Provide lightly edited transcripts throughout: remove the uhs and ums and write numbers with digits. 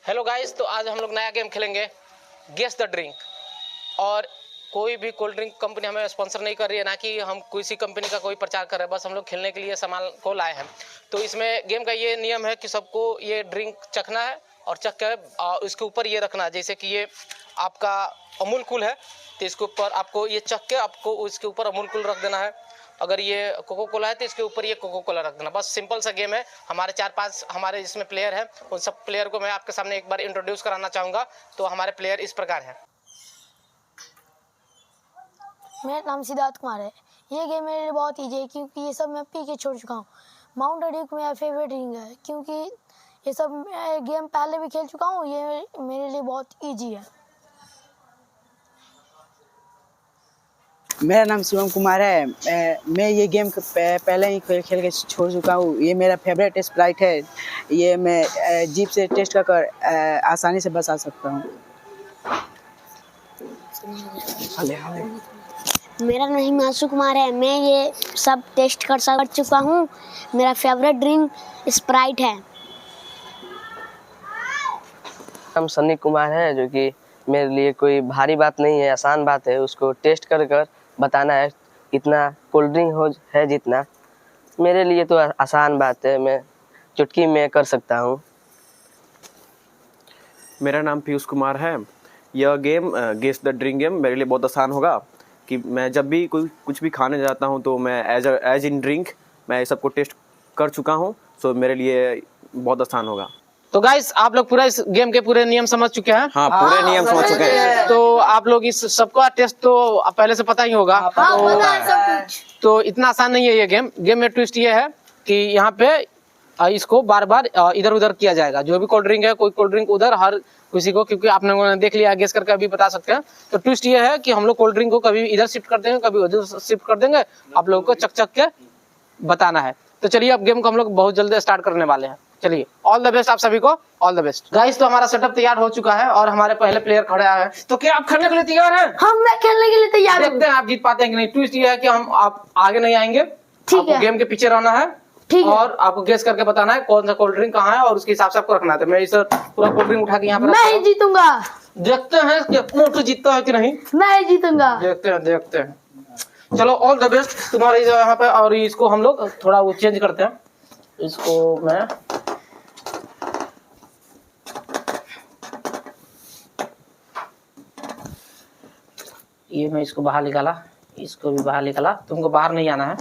Hello guys, तो आज हम लोग नया गेम खेलेंगे गेस द ड्रिंक। और कोई भी कोल्ड ड्रिंक कंपनी हमें स्पॉन्सर नहीं कर रही है, ना कि हम किसी कंपनी का कोई प्रचार कर रहे हैं। बस हम लोग खेलने के लिए सामान को लाए हैं। तो इसमें गेम का ये नियम है कि सबको ये ड्रिंक चखना है और चख कर इसके ऊपर ये रखना है। जैसे कि ये आपका अमूल कूल है तो इसके ऊपर आपको ये चख के आपको इसके ऊपर अमूल कूल रख देना है। अगर ये कोको कोला है तो इसके ऊपर ये कोको कोला रख देना। बस सिंपल सा गेम है। हमारे 4-5 हमारे इसमें प्लेयर हैं, उन सब प्लेयर को मैं आपके सामने एक बार इंट्रोड्यूस कराना चाहूँगा। तो हमारे प्लेयर इस प्रकार हैं। मेरा नाम सिद्धार्थ कुमार है। ये गेम मेरे लिए बहुत ईजी है क्योंकि ये सब मैं पी के छोड़ चुका हूँ। माउंटेन ड्यू मेरा फेवरेट ड्रिंक है क्योंकि ये सब गेम पहले भी खेल चुका हूँ। ये मेरे लिए बहुत ईजी है। मेरा नाम शिवम कुमार है। मैं ये गेम पहले ही खेल के छोड़ चुका हूँ। ये मेरा फेवरेट स्प्राइट है। ये मैं जीप से टेस्ट कर आसानी से बचा सकता हूँ। मेरा नाम हिमांशु कुमार है। मैं ये सब टेस्ट कर चुका हूँ। मेरा फेवरेट ड्रिंक स्प्राइट है। हम सन्नी कुमार है, जो कि मेरे लिए कोई भारी बात नहीं है, आसान बात है। उसको टेस्ट कर बताना है कितना कोल्ड ड्रिंक है जितना। मेरे लिए तो आसान बात है, मैं चुटकी में कर सकता हूँ। मेरा नाम पीयूष कुमार है। यह game guess the drink game मेरे लिए बहुत आसान होगा कि मैं जब भी कुछ भी खाने जाता हूँ तो मैं एज इन ड्रिंक मैं सबको टेस्ट कर चुका हूँ। सो मेरे लिए बहुत आसान होगा। तो गाइस, आप लोग पूरा इस गेम के पूरे नियम समझ चुके हैं? हाँ, पूरे नियम समझ चुके हैं। तो आप लोग इस सबका टेस्ट तो पहले से पता ही होगा। तो इतना आसान नहीं है ये गेम। गेम में ट्विस्ट ये है कि यहाँ पे इसको बार बार इधर उधर किया जाएगा। जो भी कोल्ड ड्रिंक है, कोई कोल्ड ड्रिंक उधर हर किसी को, क्योंकि आपने देख लिया, गेस करके अभी बता सकते हैं। तो ट्विस्ट ये है कि हम लोग कोल्ड ड्रिंक को कभी इधर शिफ्ट कर देंगे, कभी उधर शिफ्ट कर देंगे। आप लोगों को चक के बताना है। तो चलिए, अब गेम को हम लोग बहुत जल्दी स्टार्ट करने वाले हैं। चलिए, ऑल द बेस्ट आप सभी को, ऑल द बेस्ट। गाइस, तो हमारा सेटअप तैयार हो चुका है और हमारे पहले प्लेयर खड़े हैं। तो क्या आप खेलने के लिए तैयार हैं? हम मैं खेलने के लिए तैयार हूँ। देखते हैं आप जीत पाते हैं कि नहीं। ट्विस्ट ये है कि आप आगे नहीं आएंगे, ठीक है। गेम के पीछे रहना है। ठीक है। और आपको गेस करके बताना है कौन सा कोल्ड ड्रिंक कहाँ है और उसके हिसाब से आपको रखना है। तो मैं इस पूरा कोल्ड ड्रिंक उठा के यहाँ पे मैं ही जीतूंगा। देखते हैं कि कौन जीतता है कि नहीं। मैं ही जीतूंगा। देखते हैं। चलो, ऑल द बेस्ट तुम्हारे यहाँ पे। और इसको हम लोग थोड़ा वो चेंज करते हैं। इसको मैं इसको बाहर निकाला, इसको भी बाहर निकाला। तुमको बाहर नहीं आना है।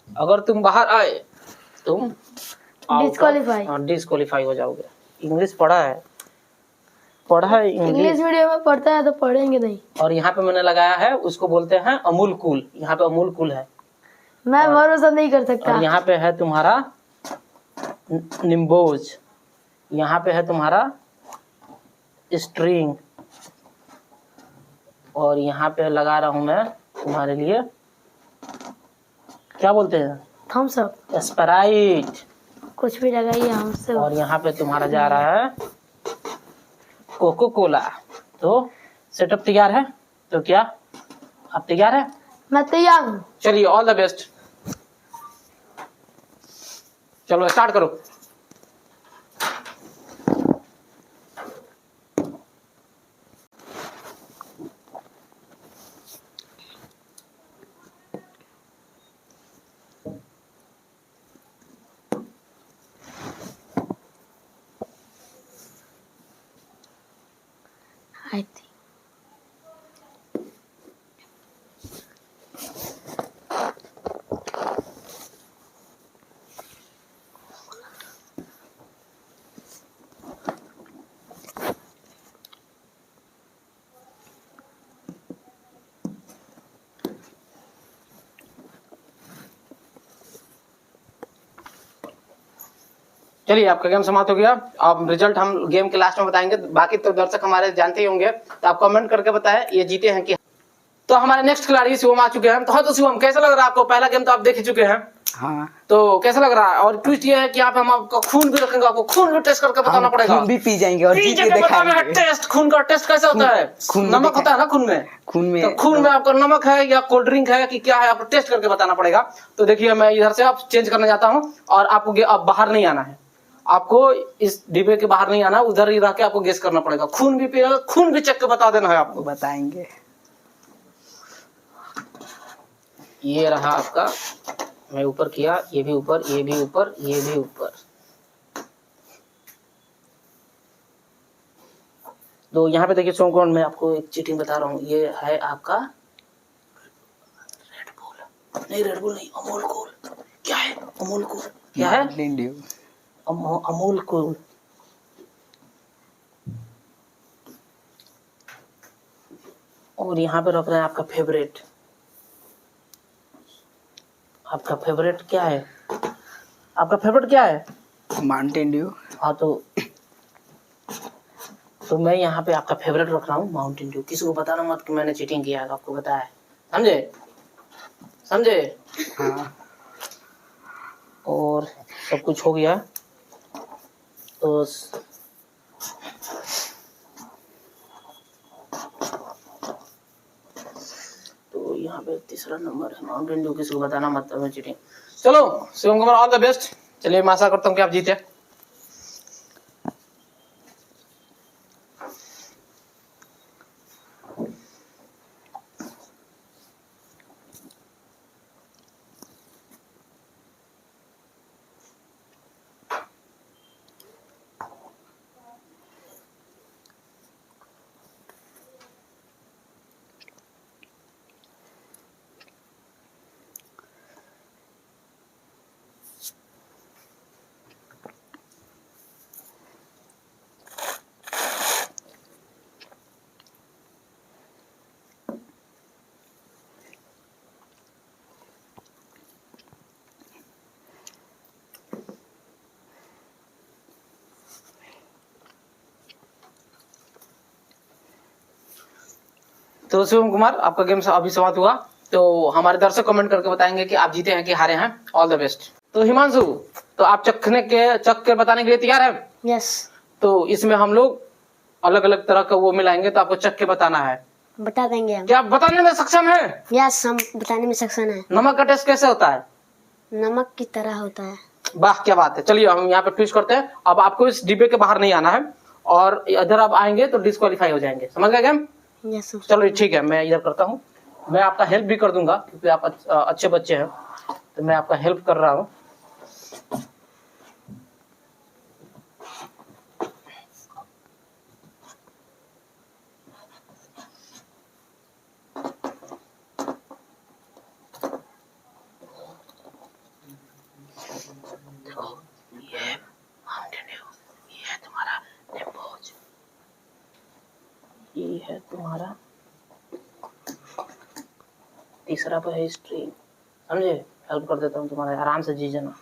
अगर तुम बाहर आए तुम डिस्क्वालीफाई हो जाओगे। इंग्लिश पढ़ा है इंग्लिश मीडियम में पढ़ता है तो पढ़ेंगे नहीं। और यहाँ पे मैंने लगाया है, उसको बोलते हैं अमूल कूल। यहाँ पे अमूल कूल है। मैं भरोसा नहीं कर सकता। और यहाँ पे है तुम्हारा निम्बोज। यहाँ पे है तुम्हारा स्ट्रिंग। और यहाँ पे लगा रहा हूं मैं तुम्हारे लिए, क्या बोलते हैं, थम्स अप, स्प्राइट, कुछ भी लगाइए हमसे। और यहाँ पे तुम्हारा जा रहा है कोको कोला। तो सेटअप तैयार है? तो क्या आप तैयार है? मैं तैयार हूँ। चलिए, ऑल द बेस्ट। चलो स्टार्ट करो। I think चलिए, आपका गेम समाप्त हो गया। अब रिजल्ट हम गेम के लास्ट में बताएंगे। बाकी तो दर्शक हमारे जानते ही होंगे, तो आप कमेंट करके बताएं ये जीते हैं कि। तो हमारे नेक्स्ट खिलाड़ी शिवम आ चुके हैं। तो शिवम, कैसा लग रहा है आपको? पहला गेम तो आप देख ही चुके हैं। हाँ। तो कैसा लग रहा है? और ट्विस्ट ये है कि आप हम आपका खून भी रखेंगे, आपको खून भी टेस्ट करके बताना पड़ेगा। खून भी पी जाएंगे और जीत के दिखाएंगे। टेस्ट, खून का टेस्ट कैसा होता है? नमक होता है ना खून में। तो खून में आपका नमक है या कोल्ड ड्रिंक है कि क्या है, आपको टेस्ट करके बताना पड़ेगा। तो देखिए, मैं इधर से अब चेंज करने जाता हूँ और आपको अब बाहर नहीं आना है। आपको इस डिब्बे के बाहर नहीं आना, उधर ही रह के आपको गेस करना पड़ेगा। खून भी पिएगा, खून भी चेक के बता देना है आपको। बताएंगे। ये रहा आपका, मैं ऊपर किया, ये भी ऊपर, ये भी ऊपर, ये भी ऊपर। तो यहाँ पे देखिए सोमकोन, मैं आपको एक चीटिंग बता रहा हूँ। ये है आपका रेड बुल, नहीं रेड बुल नहीं, अमूल कूल। क्या है अमूल कूल? क्या है? Mountain Dew। अमूल कूल। और यहाँ पे रख रहे हैं आपका फेवरेट। आपका फेवरेट क्या है? आपका फेवरेट क्या है? Mountain Dew. हाँ, तो मैं यहाँ पे आपका फेवरेट रख रहा हूँ माउंटेन ड्यू। किसी को बताना मत कि मैंने चीटिंग किया है, आपको बताया है। समझे? समझे? हाँ। और सब कुछ हो गया तो यहाँ पे तीसरा नंबर है माउंटेन ड्यू। किसी को बताना मत मैं चीटिंग। चलो Shivam Kumar, all the best. चलिए मैं आशा करता हूँ कि आप जीते। तो शिवम कुमार, आपका गेम अभी समाप्त हुआ। तो हमारे दर्शक कमेंट करके बताएंगे कि आप जीते हैं कि हारे हैं। All the best. तो हिमांशु, तो आप चख के बताने के लिए तैयार है? यस। तो इसमें हम लोग अलग अलग तरह का वो मिलाएंगे, तो आपको चख के बताना है। बता देंगे हम। क्या आप बताने में सक्षम है? यस, हम बताने में सक्षम है। नमक का टेस्ट कैसे होता है? नमक की तरह होता है। वाह, क्या बात है। चलिए हम यहाँ पे ट्विस्ट करते हैं। अब आपको इस डिब्बे के बाहर नहीं आना है, और इधर आप आएंगे तो डिस्क्वालीफाई हो जाएंगे। समझ गए गेम? यस। चलो ठीक है, मैं इधर करता हूँ। मैं आपका हेल्प भी कर दूंगा क्योंकि आप अच्छे बच्चे हैं, तो मैं आपका हेल्प कर रहा हूँ। देखो, ये माउंटेन ड्यू, ये है तुम्हारा निम्बोज, ये है तुम्हारा तीसरा पे है स्ट्रिंग। समझे? हेल्प कर देता हूँ तुम्हारा, आराम से जी जाना।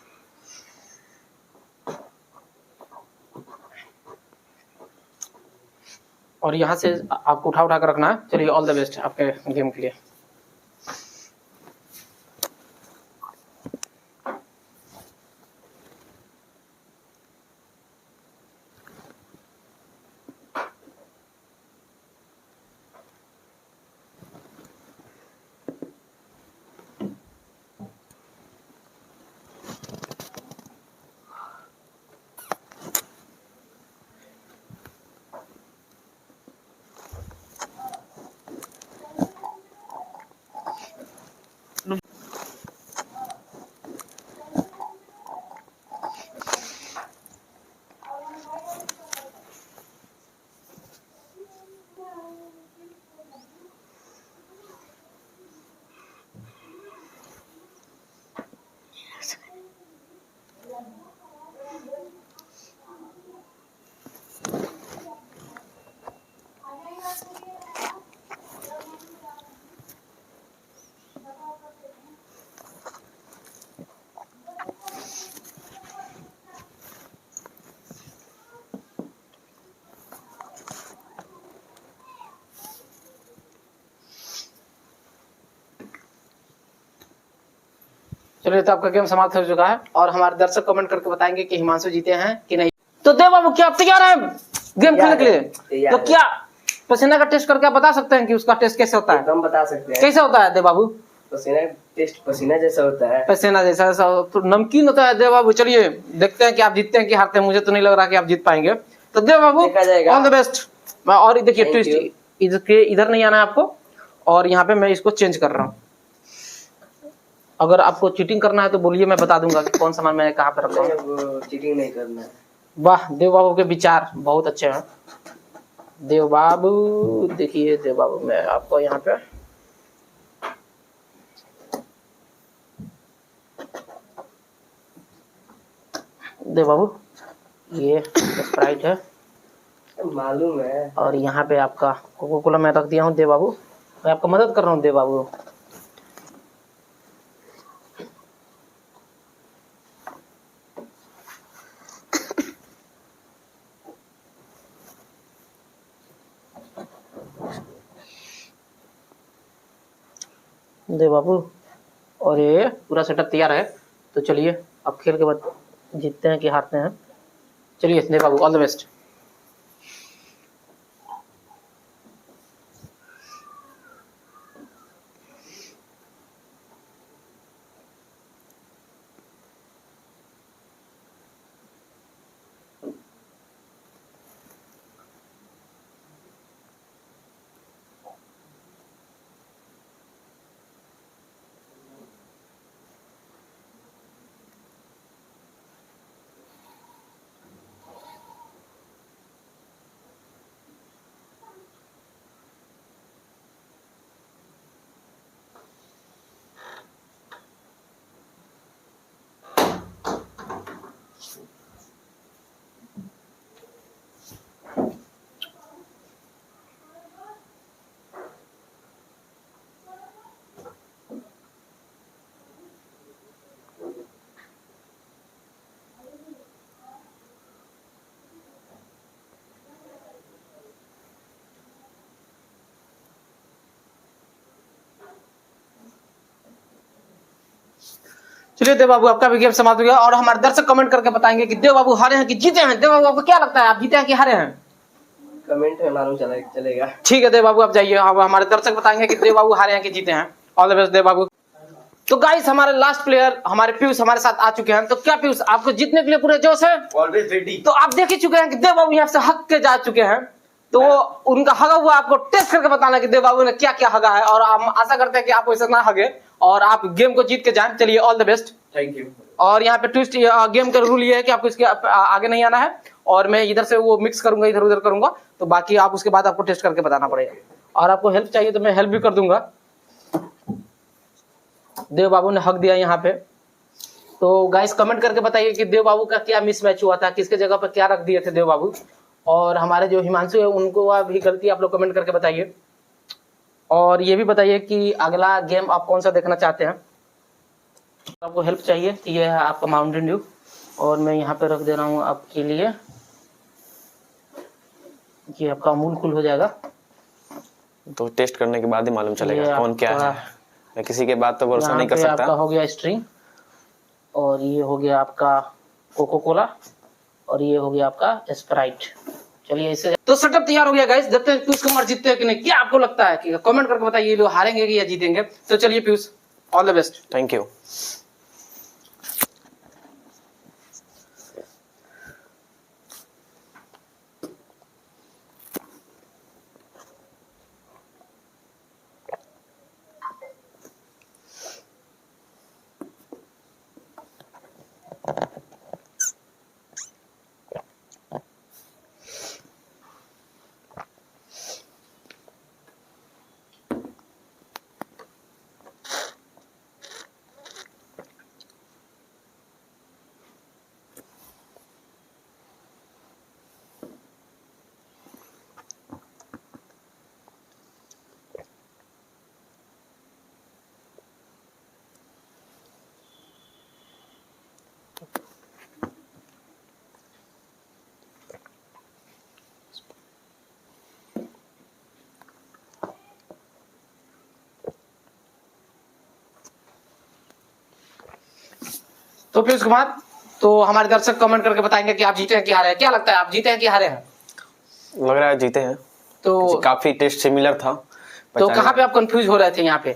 और यहाँ से आपको उठा उठा कर रखना है। चलिए ऑल द बेस्ट आपके गेम के लिए। चलिए, तो आपका गेम समाप्त हो चुका है, और हमारे दर्शक कमेंट करके बताएंगे कि हिमांशु जीते हैं कि नहीं। तो देव बाबू, क्या आप तैयार हैं गेम खेलने के लिए? तो क्या पसीना का टेस्ट करके आप बता सकते हैं कि उसका टेस्ट कैसे होता है? हम बता सकते हैं। कैसे होता है देव बाबू? पसीना टेस्ट पसीना जैसा होता है। पसीना जैसा ऐसा तो नमकीन होता है। देव बाबू चलिए देखते हैं कि आप जीतते हैं कि हारते हैं। मुझे तो नहीं लग रहा कि आप जीत पाएंगे। तो देव बाबू देखा जाएगा। All the best. और देखिए Thank ट्विस्ट you. इधर नहीं आना है आपको, और यहाँ पे मैं इसको चेंज कर रहा हूँ। अगर आपको चीटिंग करना है तो बोलिए, मैं बता दूंगा कि कौन सामान मैंने कहाँ पे रखा है। वो चीटिंग नहीं करना है। वाह, देव बाबू के विचार बहुत अच्छे हैं। देव बाबू देखिए, देव बाबू मैं आपको यहाँ पे देव बाबू ये स्प्राइट है, मालूम है। और यहाँ पे आपका कोको कोला मैं रख दिया हूँ। देव बाबू मैं आपको मदद कर रहा हूँ। देव बाबू देव बाबू, और ये पूरा सेटअप तैयार है। तो चलिए अब खेल के बाद जीतते हैं कि हारते हैं। चलिए देव बाबू ऑल द बेस्ट। चलिए देव बाबू आपका भी गेम समाप्त हो गया, और हमारे दर्शक कमेंट करके बताएंगे कि देव बाबू हारे हैं कि जीते हैं। देव बाबू आपको क्या लगता है, आप जीते हैं कि हारे हैं? कमेंट में मालूम चलेगा। ठीक है देव बाबू आप जाइए, अब हमारे दर्शक बताएंगे कि देव बाबू हारे हैं कि जीते हैं। ऑल द बेस्ट देव बाबू। तो गाइस हमारे लास्ट प्लेयर हमारे पीयूष हमारे साथ आ चुके हैं। तो क्या पीयूष आपको जीतने के लिए पूरे जोश है? Always ready. तो आप देख ही चुके हैं कि देव बाबू यहाँ से हक के जा चुके हैं। तो उनका हगा हुआ आपको टेस्ट करके बताना कि देव बाबू ने क्या क्या हगा है, और हम आशा करते हैं कि आप वैसे ना हगे और आप गेम को जीत के जाएं। चलिए all the best. Thank you. और यहाँ पे ट्विस्ट गेम का रूल ये है कि आपको इसके आगे नहीं आना है, और मैं इधर से वो मिक्स करूंगा, इधर उधर करूंगा। तो बाकी आप उसके बाद आपको टेस्ट करके बताना पड़ेगा, और आपको हेल्प चाहिए तो मैं हेल्प भी कर दूंगा। देव बाबू ने हक दिया यहाँ पे। तो गाइस कमेंट करके बताइए कि देव बाबू का क्या मिसमैच हुआ था, किसके जगह पर क्या रख दिए थे देव बाबू। और हमारे जो हिमांशु है उनको भी गलती आप लोग कमेंट करके बताइए, और ये भी बताइए कि अगला गेम आप कौन सा देखना चाहते हैं। आपको हेल्प चाहिए, ये है आपका माउंटेन ड्यू, और मैं यहाँ पे रख दे रहा हूँ आपके लिए। ये आपका अमूल कूल हो जाएगा। तो टेस्ट करने के बाद ही मालूम ये चलेगा कौन क्या आपका- है। मैं किसी के बात पे भरोसा यहाँ नहीं कर पे सकता। आपका हो गया स्ट्रिंग, और ये हो गया आपका कोको कोला, और ये हो गया आपका स्प्राइट। चलिए इसे तो सेटअप तैयार हो गया गाइस। देखते हैं पीयूष कुमार जीतते हैं कि नहीं। क्या आपको लगता है कि कमेंट करके बताइए, ये लोग हारेंगे कि या जीतेंगे। तो चलिए Piyush all the best. Thank you. तो पीयूष कुमार, तो हमारे दर्शक कमेंट करके बताएंगे कि आप जीते हैं कि हारे हैं। क्या लगता है, आप जीते हैं कि हारे हैं? लग रहा है जीते हैं। तो काफी टेस्ट सिमिलर था। तो कहाँ पे आप कंफ्यूज हो रहे थे? यहाँ पे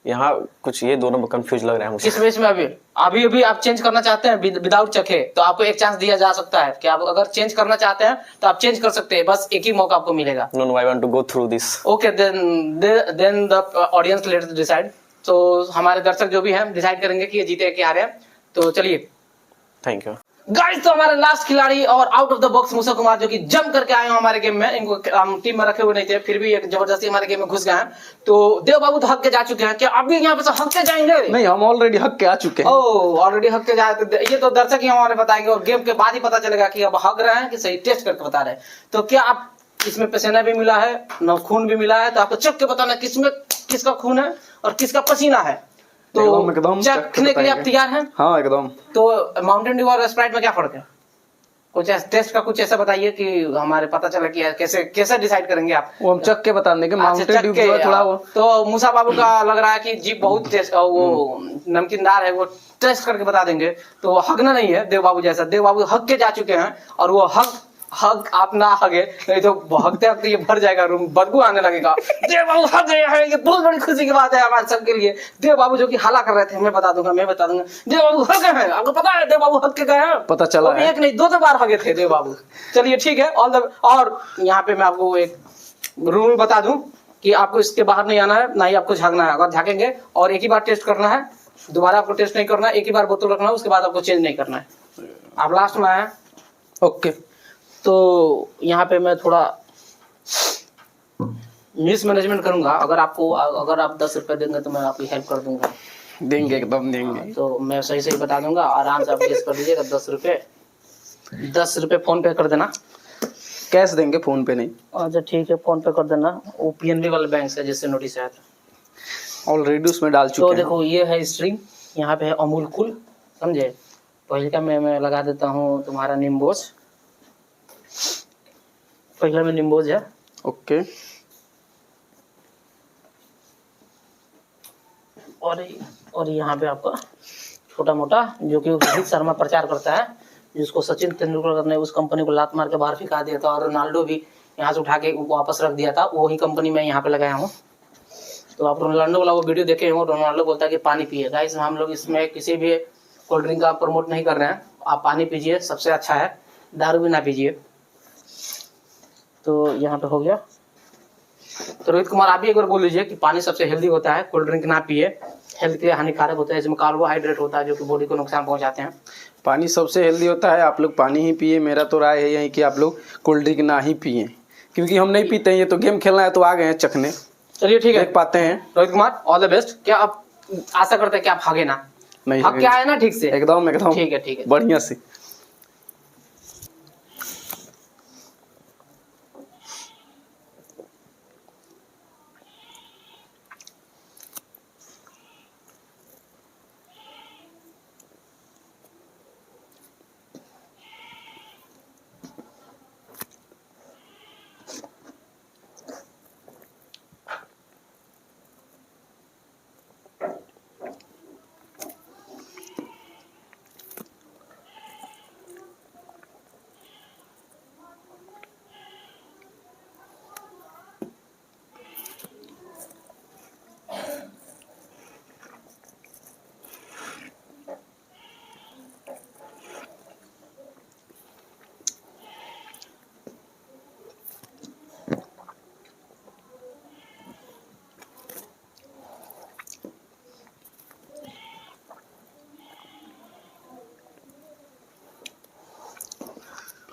यहाँ कुछ ये दोनों कंफ्यूज लग रहा है मुझे। किस बेस में अभी आप चेंज करना चाहते हैं विदाउट चखे तो आपको एक चांस दिया जा सकता है कि आप अगर चेंज करना चाहते हैं तो आप चेंज कर सकते हैं, बस एक ही मौका आपको मिलेगा। No I want to go through this. Okay then the audience let's decide. तो हमारे दर्शक जो भी हैं डिसाइड करेंगे कि ये जीते कि हारे। तो चलिए थैंक यू गाइस, तो हमारे लास्ट खिलाड़ी और आउट ऑफ द बॉक्स मूसा कुमार जो कि जम करके आए हैं हमारे गेम में। इनको हम टीम में रखे हुए नहीं थे, फिर भी एक जबरदस्ती हमारे गेम में घुस गए हैं। तो देव बाबू तो हक के जा चुके हैं, क्या अभी यहाँ पे से हक के जाएंगे? नहीं, हम ऑलरेडी हक के आ चुके हैं। ओह ऑलरेडी हक के जाए तो ये तो दर्शक ही हमारे बताएंगे और गेम के बाद ही पता चलेगा कि अब हक रहे हैं कि सही टेस्ट करके बता रहे हैं। तो क्या आप इसमें पसीना भी मिला है न खून भी मिला है, तो आपको चख के बताना किसमें किसका खून है और किसका पसीना है। तो एकदम चखने के लिए आप तैयार हैं? हाँ एकदम। तो माउंटेन ड्यू और स्प्राइट में क्या फर्क है? कुछ टेस्ट का कुछ ऐसा बताइए कि हमारे पता चला कि कैसे डिसाइड करेंगे आप। वो हम चख के बता देंगे। माउंटेन ड्यू जो है थोड़ा वो तो मूसा बाबू का लग रहा है कि जीप बहुत टेस्ट वो नमकीनदार है, वो टेस्ट करके बता देंगे। तो हगना नहीं है देव बाबू जैसा। देव बाबू हग के जा चुके हैं और वो हग आप ना हगे नहीं तो हगते हगते ये भर जाएगा रूम, बदबू आने लगेगा। देव बाबू हग गए हैं, ये बहुत बड़ी खुशी की बात है हमारे सबके लिए। देव बाबू जो कि हल्ला कर रहे थे, मैं बता दूंगा देव बाबू हग गए हैं। आपको पता है देव बाबू हग के गए हैं? पता चला है। एक नहीं दो बार हगे थे देव बाबू। चलिए ठीक है और यहाँ पे मैं आपको एक रूल बता दूं कि आपको इसके बाहर नहीं आना है, ना ही आपको झांकना है। अगर झांकेंगे और एक ही बार टेस्ट करना है, दोबारा आपको टेस्ट नहीं करना है, एक ही बार बोतल रखना है, उसके बाद आपको चेंज नहीं करना है। आप लास्ट में आए ओके। तो यहाँ पे मैं थोड़ा मिस मैनेजमेंट करूंगा। अगर आप 10 रुपए देंगे तो मैं आपकी हेल्प कर दूंगा। देंगे, एकदम देंगे। तो मैं सही बता दूंगा, आराम से आप गेस कर दीजिएगा। 10 रुपए फोन पे कर देना। कैश देंगे, फोन पे नहीं। अच्छा ठीक है, फोन पे कर देना। वो PNB वाले बैंक से जिससे नोटिस आया था, ऑलरेडी उसमें डाल चुके तो हैं। देखो ये है स्ट्रिंग, यहाँ पे है अमूल कूल, समझे। पहले का मैं लगा देता हूँ तुम्हारा निम्बोज। पहला में निम्बोज है। ओके। और यहाँ पे आपका छोटा मोटा जो कि रोहित शर्मा प्रचार करता है, जिसको सचिन तेंदुलकर ने उस कंपनी को लात मार के बाहर फेंका दिया था और रोनाल्डो भी यहाँ से उठा के वापस रख दिया था, वही कंपनी मैं यहाँ पे लगाया हूँ। तो आप रोनाल्डो वाला वो वीडियो देखे हो, रोनाल्डो बोलता है कि पानी पिए। गाइस हम लोग इसमें किसी भी कोल्ड ड्रिंक का प्रमोट नहीं कर रहे हैं, आप पानी पीजिए, सबसे अच्छा है, दारू भी ना पीजिए। तो यहाँ पे हो गया। तो रोहित कुमार आप भी एक बार बोल लीजिए कि पानी सबसे हेल्दी होता है, कोल्ड ड्रिंक ना पिए, हेल्थ के लिए हानिकारक होता है, इसमें कार्बोहाइड्रेट होता है जो कि बॉडी को नुकसान पहुंचाते हैं। पानी सबसे हेल्दी होता है, आप लोग पानी ही पिए। मेरा तो राय है यही कि आप लोग कोल्ड ड्रिंक ना ही पिए, क्योंकि हम नहीं पीते हैं। ये तो गेम खेलना है तो आ गए हैं चखने। चलिए ठीक है, देख पाते हैं। Rohit Kumar all the best. क्या आप आशा करते हैं कि आप भागे ना? नहीं भाग क्या है ना ठीक से? एकदम एकदम ठीक है बढ़िया से।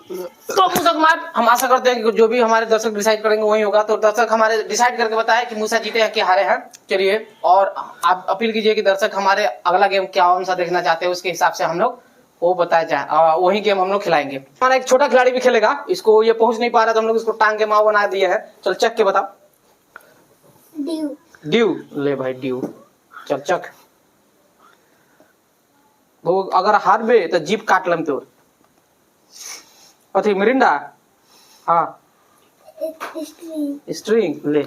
तो मूसा कुमार हम आशा करते हैं कि जो भी हमारे दर्शक डिसाइड करेंगे वही होगा। तो दर्शक हमारे डिसाइड करके बताए कि मूसा जीते हैं कि हारे हैं। चलिए, और आप अपील कीजिए कि दर्शक हमारे अगला गेम क्या कौन सा देखना चाहते हैं, उसके हिसाब से हम लोग वो बताए जाए, वही गेम हम लोग खिलाएंगे। हमारा एक छोटा खिलाड़ी भी खेलेगा, इसको ये पहुंच नहीं पा रहा तो हम लोग इसको टांग के माओ बना दिए है। चल चक के बताओ। ड्यू ले भाई, ड्यू चल चक। वो अगर हारबे तो जीप काट लम तोर। अथी मिरिंडा, हाँ स्ट्रिंग ले।